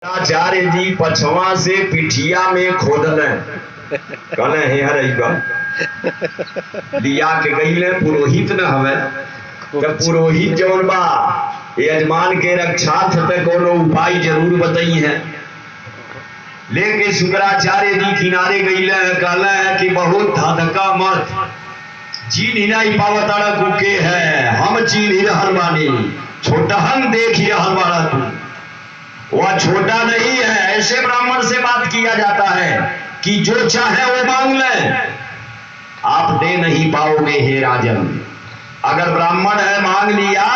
आचार्य जी पछवा से पिठिया में खोदल कहले हे हरैया दिया के गईले पुरोहित न हवे तो पुरोहित जौन बा यजमान के रक्षार्थ पे कोनो उपाय जरूर बताई है। लेके शुक्राचार्य जी किनारे गईले कहले है कि बहुत धधका मत चीन ही नहीं पावताड़ा कुके है हम चीन ही रहल बानी छोटहन देख ही रहल बाड़ा तू वह छोटा नहीं है। ऐसे ब्राह्मण से बात किया जाता है कि जो चाहे वो मांग ले, आप दे नहीं पाओगे हे राजन। अगर ब्राह्मण है मांग लिया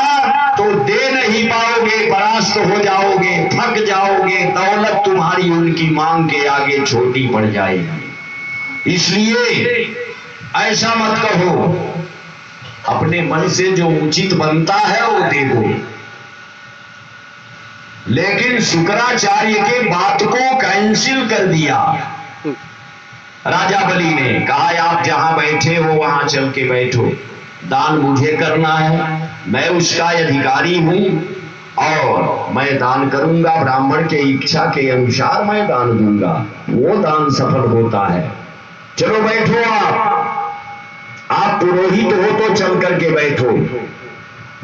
तो दे नहीं पाओगे, परास्त हो जाओगे, थक जाओगे, दौलत तुम्हारी उनकी मांग के आगे छोटी पड़ जाएगी। इसलिए ऐसा मत कहो, अपने मन से जो उचित बनता है वो दे दो। लेकिन शुक्राचार्य के बात को कैंसिल कर दिया राजा बलि ने। कहा आप जहां बैठे हो वहां चल के बैठो, दान मुझे करना है, मैं उसका अधिकारी हूं और मैं दान करूंगा, ब्राह्मण के इच्छा के अनुसार मैं दान दूंगा, वो दान सफल होता है। चलो बैठो, आप पुरोहित हो तो चल करके बैठो।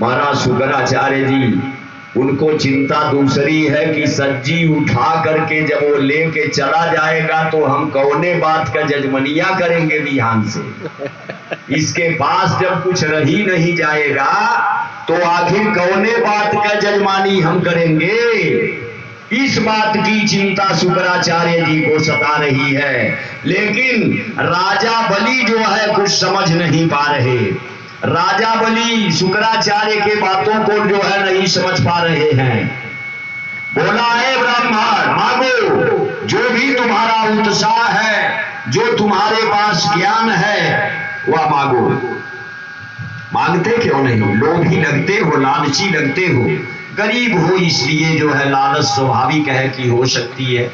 महाराज शुक्राचार्य जी उनको चिंता दूसरी है कि सज्जी उठा करके जब वो लेके चला जाएगा तो हम कौने बात का जजमनिया करेंगे बिहान से। इसके पास जब कुछ रही नहीं जाएगा तो आखिर कौने बात का जजमानी हम करेंगे। इस बात की चिंता शुक्राचार्य जी को सता रही है। लेकिन राजा बलि जो है कुछ समझ नहीं पा रहे। राजा बलि शुक्राचार्य के बातों को जो है नहीं समझ पा रहे हैं। बोला है ब्राह्मण मांगो, जो भी तुम्हारा उत्साह है, जो तुम्हारे पास ज्ञान है वह मांगो। मांगते क्यों नहीं, लोभी लगते हो, लालची लगते हो, गरीब हो इसलिए जो है लालच स्वाभाविक है कि हो सकती है।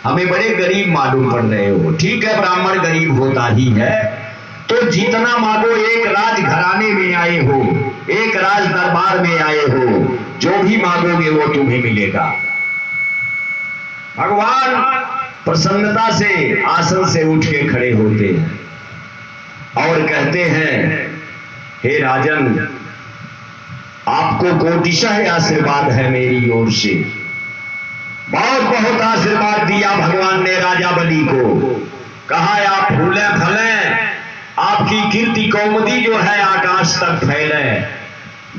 हमें बड़े गरीब मालूम पड़ रहे हो। ठीक है, ब्राह्मण गरीब होता ही है, तो जितना मांगो, एक राज घराने में आए हो, एक राज दरबार में आए हो, जो भी मांगोगे वो तुम्हें मिलेगा। भगवान प्रसन्नता से आसन से उठ के खड़े होते हैं और कहते हैं हे राजन, आपको कोटिशः आशीर्वाद है मेरी ओर से। बहुत बहुत आशीर्वाद दिया भगवान ने राजा बलि को। कहा आप फूले फले, आपकी कीर्ति कौमुदी जो है आकाश तक फैले।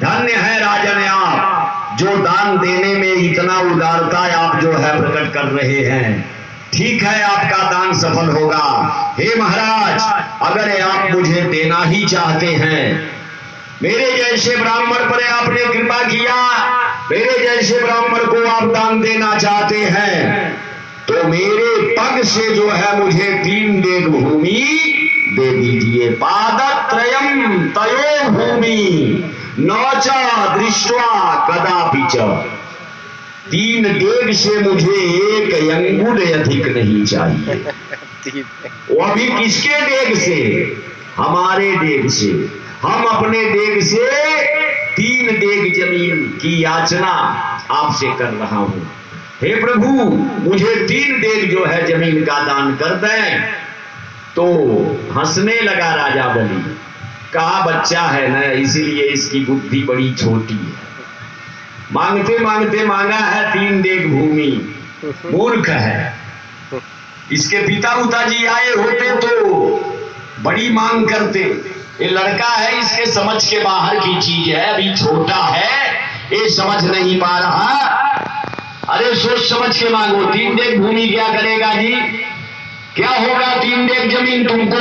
धन्य है राजन आप, जो दान देने में इतना उदारता आप जो है प्रकट कर रहे हैं। ठीक है, आपका दान सफल होगा। हे महाराज, अगर आप मुझे देना ही चाहते हैं, मेरे जैसे ब्राह्मण पर आपने कृपा किया, मेरे जैसे ब्राह्मण को आप दान देना चाहते हैं, तो मेरे पग से जो है मुझे 3 डेग भूमि दे दीजिए। पादत्रयम् तयो भूमि नौचा दृष्ट्वा कदापि च। 3 डेग से मुझे 1 अंगुल अधिक नहीं चाहिए। वो भी किसके डेग से? हमारे डेग से। हम अपने डेग से 3 डेग जमीन की याचना आपसे कर रहा हूं। हे प्रभु, मुझे 3 डेग जो है जमीन का दान कर दें। तो हंसने लगा राजा बलि। कहा बच्चा है ना, इसीलिए इसकी बुद्धि बड़ी छोटी है। मांगते मांगते मांगा है 3 डेग भूमि, मूर्ख है। इसके पिता जी आए होते तो बड़ी मांग करते। ये लड़का है, इसके समझ के बाहर की चीज है, अभी छोटा है, ये समझ नहीं पा रहा। अरे सोच समझ के मांगो। 3 डेग भूमि क्या करेगा जी? क्या होगा 3 डेग जमीन तुमको?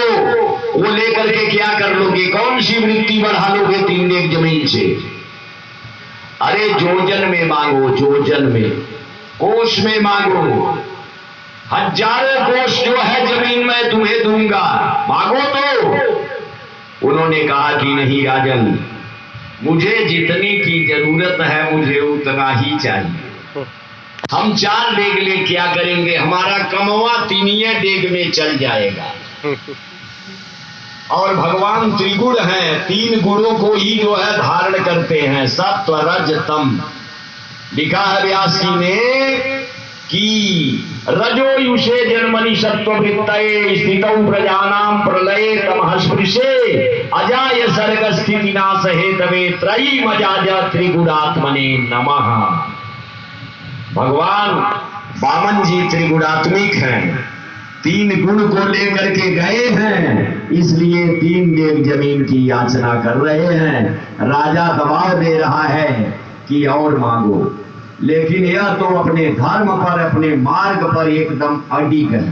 वो लेकर के क्या कर लोगे? कौन सी वृत्ति बढ़ा लोगे 3 डेग जमीन से? अरे जोजन में मांगो, जोजन में, कोष में मांगो। 1000 कोष जो है जमीन में तुम्हें दूंगा, मांगो तो। उन्होंने कहा कि नहीं राजन, मुझे जितनी की जरूरत है मुझे उतना ही चाहिए। हम 4 डेग ले क्या करेंगे? हमारा कमवा 3 डेग में चल जाएगा। और भगवान त्रिगुण हैं, 3 गुणों को ही जो है धारण करते हैं, सत्व रज तम। लिखा है व्यास जी ने कि रजोयुषे जन्मनि सत्त्ववृत्तये स्थितौ प्रजानां प्रलये तमः स्पृशे अजाय सर्ग स्थिति नाश हेतवे त्रयी मजाजा त्रिगुणात्मने नमः। भगवान वामन जी त्रिगुणात्मिक हैं, 3 गुण को लेकर के गए हैं, इसलिए 3 देव जमीन की याचना कर रहे हैं। राजा दबाव दे रहा है कि और मांगो, लेकिन यह तो अपने धर्म पर, अपने मार्ग पर एकदम अडिग है।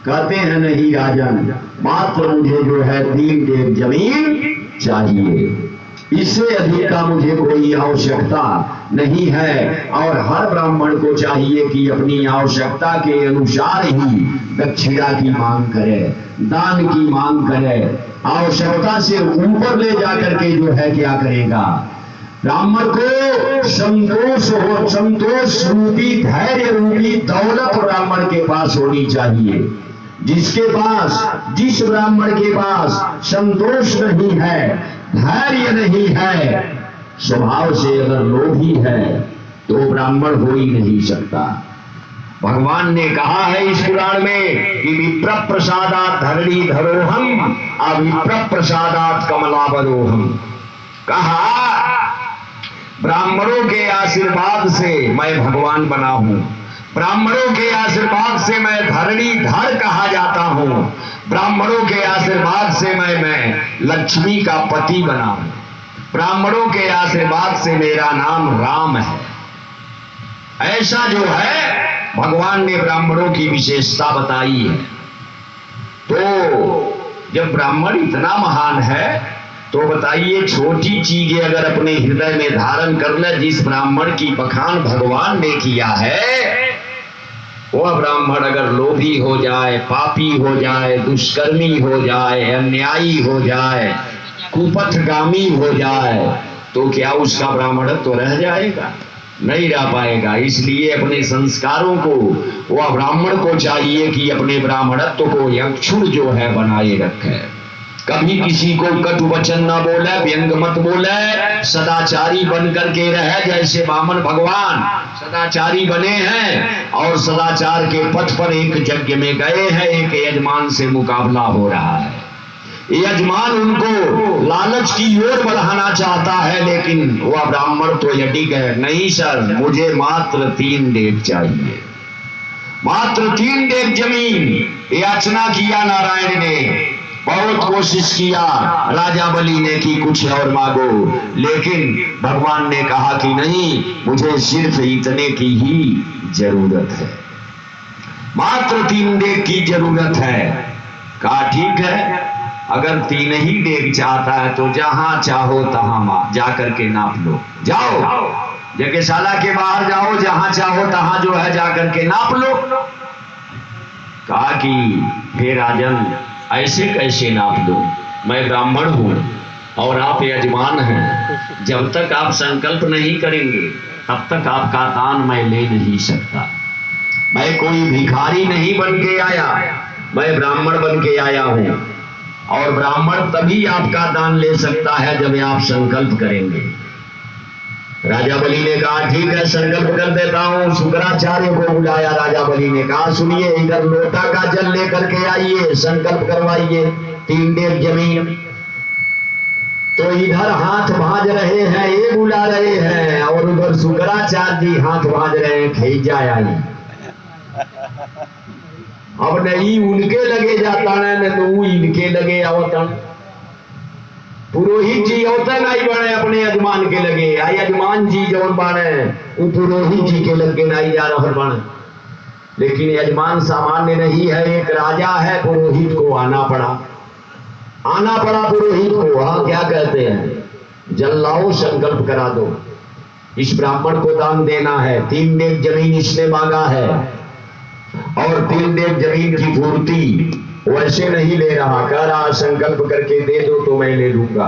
कहते हैं नहीं राजन, मात्र मुझे जो है 3 देव जमीन चाहिए, इससे अधिक का मुझे कोई आवश्यकता नहीं है। और हर ब्राह्मण को चाहिए कि अपनी आवश्यकता के अनुसार ही दक्षिणा की मांग करे, दान की मांग करे। आवश्यकता से ऊपर ले जाकर के जो है क्या करेगा, ब्राह्मण को संतोष हो, संतोष रूपी, धैर्य रूपी दौलत ब्राह्मण के पास होनी चाहिए। जिसके पास, जिस ब्राह्मण के पास संतोष नहीं है, धैर्य नहीं है, स्वभाव से अगर लोभी है, तो ब्राह्मण हो ही नहीं सकता। भगवान ने कहा है इस पुराण में कि विप्र प्रसादात धरणी धरोहम अविप्र प्रसादात कमलावरोहम। कहा ब्राह्मणों के आशीर्वाद से मैं भगवान बना हूं, ब्राह्मणों के आशीर्वाद से मैं धरणीधर कहा जाता हूं, ब्राह्मणों के आशीर्वाद से मैं लक्ष्मी का पति बना हूं, ब्राह्मणों के आशीर्वाद से मेरा नाम राम है। ऐसा जो है भगवान ने ब्राह्मणों की विशेषता बताई है। तो जब ब्राह्मण इतना महान है, तो बताइए छोटी चीजें अगर अपने हृदय में धारण कर ले, जिस ब्राह्मण की बखान भगवान ने किया है, वह ब्राह्मण अगर लोभी हो जाए, पापी हो जाए, दुष्कर्मी हो जाए, अन्यायी हो जाए, कुपथगामी हो जाए, तो क्या उसका ब्राह्मणत्व तो रह जाएगा? नहीं रह पाएगा। इसलिए अपने संस्कारों को, वह ब्राह्मण को चाहिए कि अपने ब्राह्मणत्व को यक्षुण जो है बनाए रखे। कभी किसी को कटु वचन न बोले, व्यंग मत बोले, सदाचारी बन करके रहे। जैसे वामन भगवान सदाचारी बने हैं और सदाचार के पथ पर एक यज्ञ में गए हैं, एक यजमान से मुकाबला हो रहा है। यजमान उनको लालच की ओर बढ़ाना चाहता है, लेकिन वह ब्राह्मण तो यदि कहे नहीं सर, मुझे मात्र 3 देव चाहिए, मात्र 3 देव जमीन। याचना किया नारायण ने, बहुत कोशिश किया राजा बलि ने कि कुछ और मांगो, लेकिन भगवान ने कहा कि नहीं, मुझे सिर्फ इतने की ही जरूरत है, मात्र 3 देव की जरूरत है। कहा ठीक है, अगर 3 ही देव चाहता है तो जहां चाहो तहां जाकर के नाप लो, जाओ यज्ञशाला के बाहर जाओ, जहां चाहो तहां जो है जाकर के नाप लो। कहा कि हे राजन, ऐसे कैसे नाप दो, मैं ब्राह्मण हूं और आप यजमान हैं, जब तक आप संकल्प नहीं करेंगे तब तक आपका दान मैं ले नहीं सकता। मैं कोई भिखारी नहीं बन के आया, मैं ब्राह्मण बन के आया हूं, और ब्राह्मण तभी आपका दान ले सकता है जब आप संकल्प करेंगे। राजा बलि ने कहा ठीक है, संकल्प कर देता हूं। शुक्राचार्य को बुलाया, राजा बलि ने कहा सुनिए, इधर लोटा का जल लेकर के आइए, संकल्प करवाइए 3 देव जमीन। तो इधर हाथ भाज रहे हैं, ये बुला रहे हैं, और उधर शुक्राचार्य जी हाथ भाज रहे हैं, खैजा आई। अब नहीं उनके लगे जाता न तो इनके लगे आवतन। पुरोहित जी होते नहीं बने अपने यजमान के लगे, यजमान जी जौन बने वो पुरोहित जी के लगे नहीं जा रहा बने। लेकिन यजमान सामान्य नहीं है, एक राजा है, पुरोहित को आना पड़ा पुरोहित को। हाँ क्या कहते हैं, जल लाओ, संकल्प करा दो, इस ब्राह्मण को दान देना है। 3 देव जमीन इसने मांगा है, और 3 देव जमीन की पूर्ति वैसे नहीं ले रहा, कह रहा संकल्प करके दे दो तो मैं ले लूंगा।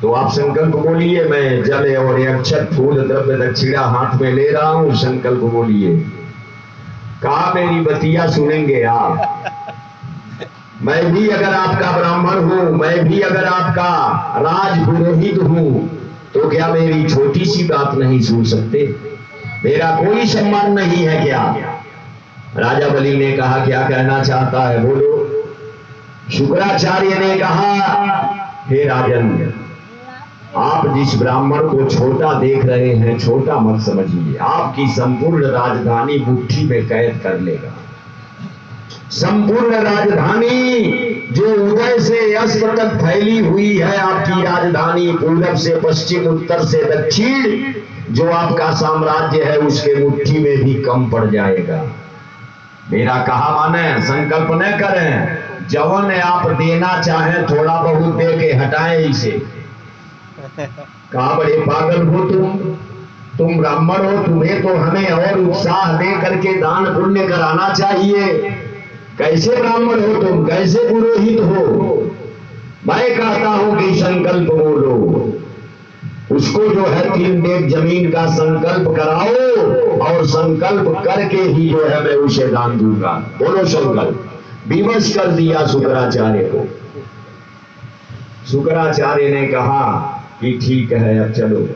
तो आप संकल्प बोलिए, मैं जल और अक्षत फूल द्रव्य दक्षिणा हाथ में ले रहा हूं, संकल्प बोलिए। कहा मेरी बतिया सुनेंगे आप, मैं भी अगर आपका ब्राह्मण हूं, मैं भी अगर आपका राज पुरोहित हूं, तो क्या मेरी छोटी सी बात नहीं सुन सकते? मेरा कोई सम्मान नहीं है क्या? राजा बलि ने कहा क्या कहना चाहता है, बोलो। शुक्राचार्य ने कहा, हे राजन, आप जिस ब्राह्मण को छोटा देख रहे हैं, छोटा मत समझिए। आपकी संपूर्ण राजधानी मुट्ठी में कैद कर लेगा। संपूर्ण राजधानी जो उदय से अस्त तक फैली हुई है, आपकी राजधानी पूरब से पश्चिम, उत्तर से दक्षिण, जो आपका साम्राज्य है, उसके मुट्ठी में भी कम पड़ जाएगा। मेरा कहा माने, संकल्प न करें। जवन आप देना चाहें थोड़ा बहुत दे के हटाएं इसे। कहा बड़े पागल हो तुम ब्राह्मण हो, तुम्हें तो हमें और उत्साह दे करके दान पुण्य कराना चाहिए। कैसे ब्राह्मण हो तुम, कैसे पुरोहित हो? मैं कहता हूं कि संकल्प बोलो। उसको जो है 3 डेग जमीन का संकल्प कराओ और संकल्प करके ही जो है मैं उसे दान दूंगा। बोलो संकल्प। विवश कर दिया शुक्राचार्य को। शुक्राचार्य ने कहा कि ठीक है, अब चलो।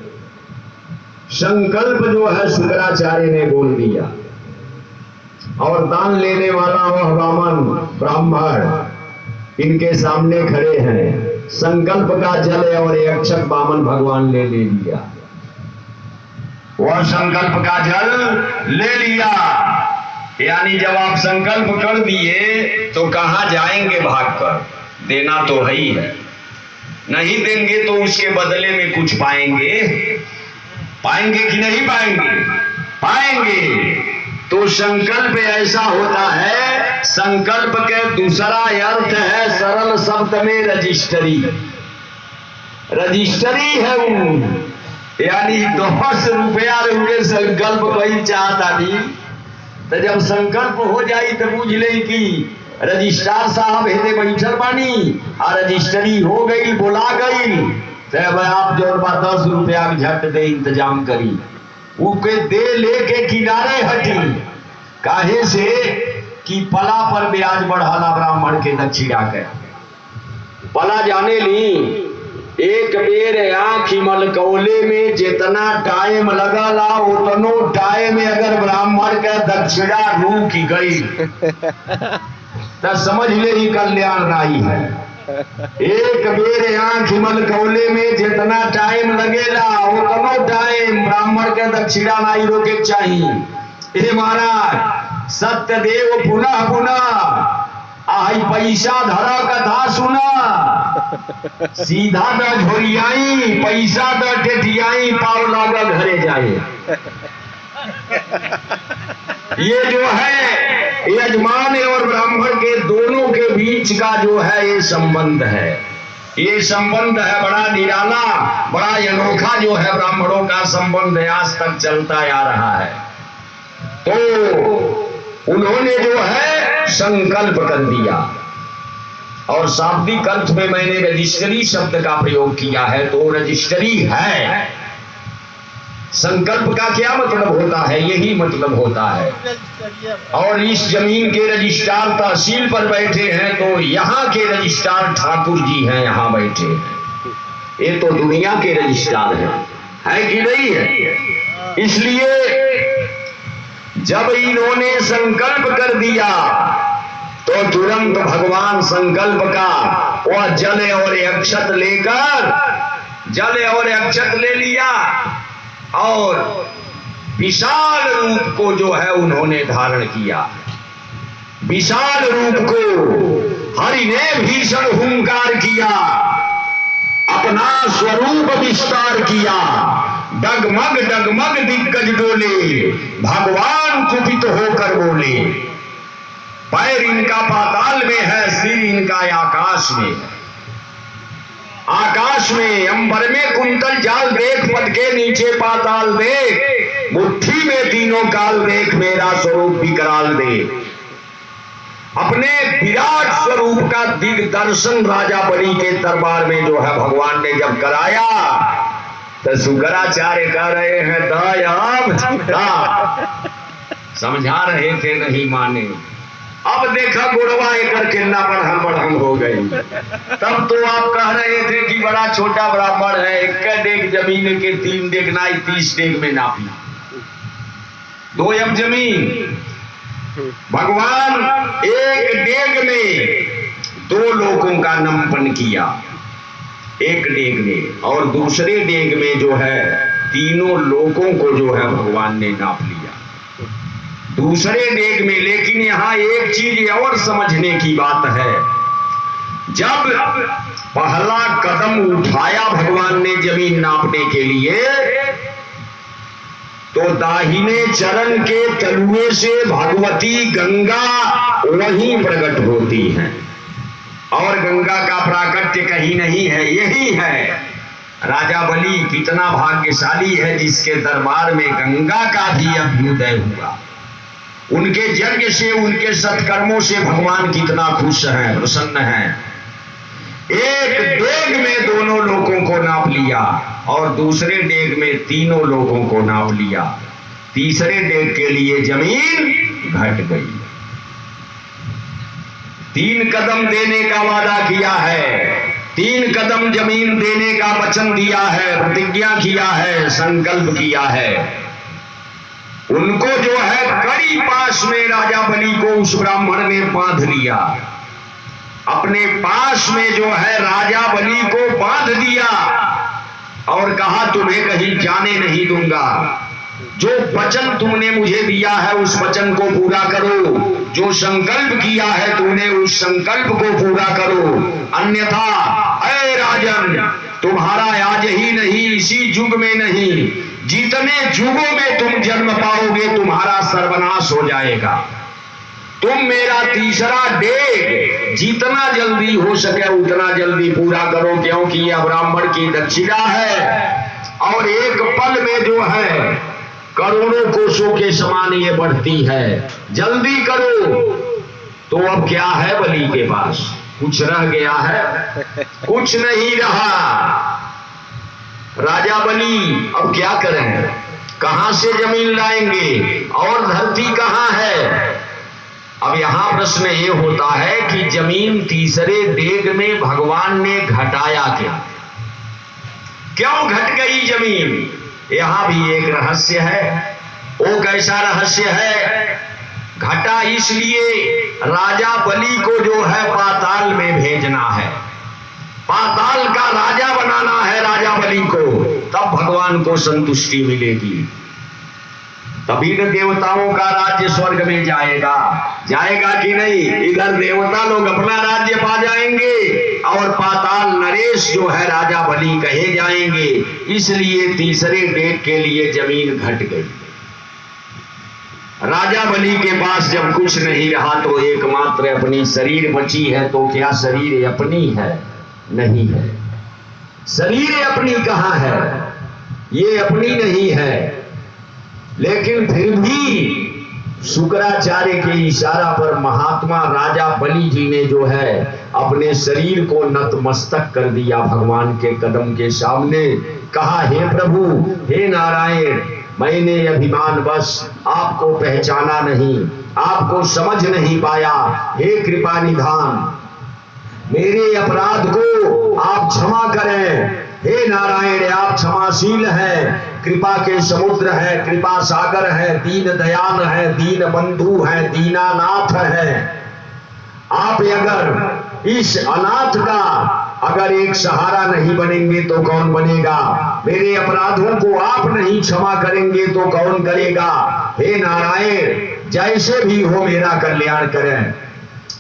संकल्प जो है शुक्राचार्य ने बोल दिया और दान लेने वाला वह वामन ब्राह्मण इनके सामने खड़े हैं। संकल्प का जल और एक अक्षत वामन भगवान ले लिया। वह संकल्प का जल ले लिया, यानी जब आप संकल्प कर दिए तो कहां जाएंगे भागकर? देना तो है ही है। नहीं देंगे तो उसके बदले में कुछ पाएंगे। पाएंगे कि नहीं पाएंगे? पाएंगे। तो संकल्प ऐसा होता है, संकल्प के दूसरा अर्थ है सरल शब्द में रजिस्ट्री। रजिस्ट्री है वो, यानी 10 रुपया रुपये संकल्प कोई चाहता नहीं, तो जब संकल्प हो जाई तो बुझ ले कि रजिस्ट्रार साहब हेते बैठल बानी और रजिस्ट्री हो गई, बोला गई, तो आप जो 10 रुपया झट दे इंतजाम करी। उके दे लेके किनारे हटी। काहे से कि पला पर ब्याज बढ़ाला ब्राह्मण के दक्षिणा के। पला जाने ली, एक बेर आंख मलकौले में जितना टाइम लगला उतनो टाइम में अगर ब्राह्मण के दक्षिणा रूक गई तो समझ ले ही कल्याण नहीं है। एक बेर आंख मलकौले में जितना टाइम लगेला उतनो टाइम ब्राह्मण के दक्षिणा नहीं रोके चाहिए। हे महाराज, सत्यदेव पुनः पुनः आई पैसा धरा कथा सुना। सीधा द झोरियाई, पैसा द टेटियाई, पाव लागा घरे जाए। ये जो है यजमान और ब्राह्मण के दोनों के बीच का जो है ये संबंध है। ये संबंध है बड़ा निराला, बड़ा अनोखा जो है ब्राह्मणों का संबंध आज तक चलता आ रहा है। तो उन्होंने जो है संकल्प कर दिया और शाब्दिक अर्थ में मैंने रजिस्ट्री शब्द का प्रयोग किया है, तो रजिस्ट्री है। संकल्प का क्या मतलब होता है? यही मतलब होता है। और इस जमीन के रजिस्ट्रार तहसील पर बैठे हैं, तो यहाँ के रजिस्ट्रार ठाकुर जी हैं, यहाँ बैठे हैं। ये तो दुनिया के रजिस्ट्रार है कि नहीं है? इसलिए जब इन्होंने संकल्प कर दिया तो तुरंत भगवान संकल्प का वह जल और अक्षत लेकर जल और अक्षत ले लिया और विशाल रूप को जो है उन्होंने धारण किया। विशाल रूप को हरि ने भीषण हुंकार किया, अपना स्वरूप विस्तार किया। डगमग डगमग दिग्गज डोले, भगवान कुपित होकर बोले। पैर इनका पाताल में है, सिर इनका आकाश में है। आकाश में अंबर में कुंतल जाल देख, पद के नीचे पाताल देख, मुट्ठी में तीनों काल देख, मेरा स्वरूप विकराल दे। अपने विराट स्वरूप का दिग्दर्शन राजा बलि के दरबार में जो है भगवान ने जब कराया तो शुक्राचार्य कह रहे हैं दयाब समझा रहे थे, नहीं माने। अब देखा गुड़वा एकर किन्ना बढ़म हो गई। तब तो आप कह रहे थे कि बड़ा छोटा ब्राह्मण है, 1 डेग जमीन के 3 डेग नाई 30 डेग में नापी। 2 अब जमीन। भगवान एक डेग में 2 लोगों का नमपन किया, एक डेग में, और दूसरे डेग में जो है 3 लोगों को जो है भगवान ने नाप लिया दूसरे डेग में। लेकिन यहां एक चीज और समझने की बात है, जब पहला कदम उठाया भगवान ने जमीन नापने के लिए, तो दाहिने चरण के तलुए से भगवती गंगा वहीं प्रकट होती हैं, और गंगा का प्राकट्य कहीं नहीं है, यही है। राजा बलि कितना भाग्यशाली है जिसके दरबार में गंगा का भी अभ्युदय हुआ। उनके यज्ञ से, उनके सत्कर्मों से भगवान कितना खुश हैं, प्रसन्न हैं। एक डेग में 2 लोगों को नाप लिया और दूसरे डेग में 3 लोगों को नाप लिया। तीसरे डेग के लिए जमीन घट गई। 3 कदम देने का वादा किया है, 3 कदम जमीन देने का वचन दिया है, प्रतिज्ञा किया है, संकल्प किया है। उनको जो है कड़ी पास में राजा बलि को उस ब्राह्मण ने बांध लिया, अपने पास में जो है राजा बलि को बांध दिया और कहा तुम्हें कहीं जाने नहीं दूंगा। जो वचन तुमने मुझे दिया है उस वचन को पूरा करो, जो संकल्प किया है तुमने उस संकल्प को पूरा करो, अन्यथा ऐ राजन तुम्हारा आज ही नहीं, इसी युग में नहीं, जितने युगों में तुम जन्म पाओगे तुम्हारा सर्वनाश हो जाएगा। तुम मेरा तीसरा डेग जितना जल्दी हो सके उतना जल्दी पूरा करो, क्योंकि यह ब्राह्मण की दक्षिणा है और एक पल में जो है करोड़ों कोसों के समान ये बढ़ती है। जल्दी करो। तो अब क्या है बलि के पास? कुछ रह गया है? कुछ नहीं रहा। राजा बलि अब क्या करें? कहां से जमीन लाएंगे और धरती कहां है? अब यहां प्रश्न ये होता है कि जमीन तीसरे डेग में भगवान ने घटाया क्या? क्यों घट गई जमीन? यहां भी एक रहस्य है। वो कैसा रहस्य है? घटा इसलिए राजा बलि को जो है पाताल में भेजना है, पाताल का राजा बनाना है राजा बलि को, तब भगवान को संतुष्टि मिलेगी। तभी न देवताओं का राज्य स्वर्ग में जाएगा। जाएगा कि नहीं? इधर देवता लोग अपना राज्य पा जाएंगे और पाताल नरेश जो है राजा बलि कहे जाएंगे। इसलिए तीसरे डेग के लिए जमीन घट गई। राजा बलि के पास जब कुछ नहीं रहा तो एकमात्र अपनी शरीर बची है। तो क्या शरीर अपनी है? नहीं है। शरीर अपनी कहां है? ये अपनी नहीं है। लेकिन फिर भी शुक्राचार्य के इशारा पर महात्मा राजा बलि जी ने जो है अपने शरीर को नतमस्तक कर दिया भगवान के कदम के सामने। कहा, हे प्रभु, हे नारायण, मैंने अभिमान बस आपको पहचाना नहीं, आपको समझ नहीं पाया। हे कृपा निधान, मेरे अपराध को आप क्षमा करें। हे नारायण, आप क्षमाशील हैं, कृपा के समुद्र है, कृपा सागर है, दीन दयाल है, दीन बंधु है, दीनानाथ है। आप अगर इस अनाथ का अगर एक सहारा नहीं बनेंगे तो कौन बनेगा? मेरे अपराधों को आप नहीं क्षमा करेंगे तो कौन करेगा? हे नारायण, जैसे भी हो मेरा कल्याण करें।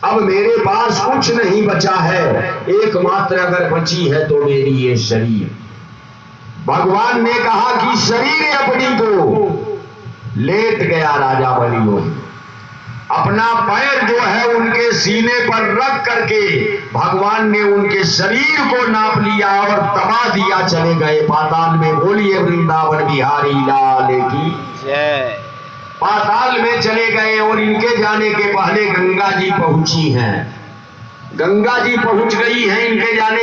अब मेरे पास कुछ नहीं बचा है, एकमात्र अगर बची है तो मेरी ये शरीर। भगवान ने कहा कि शरीर अपनी को लेट गया राजा बलि। अपना पैर जो है उनके सीने पर रख करके भगवान ने उनके शरीर को नाप लिया और दबा दिया, चले गए पाताल में। बोलिए वृंदावन बिहारी लाल की जय। पाताल में चले गए और इनके जाने के पहले गंगा जी पहुंची हैं। गंगा जी पहुंच गई हैं इनके जाने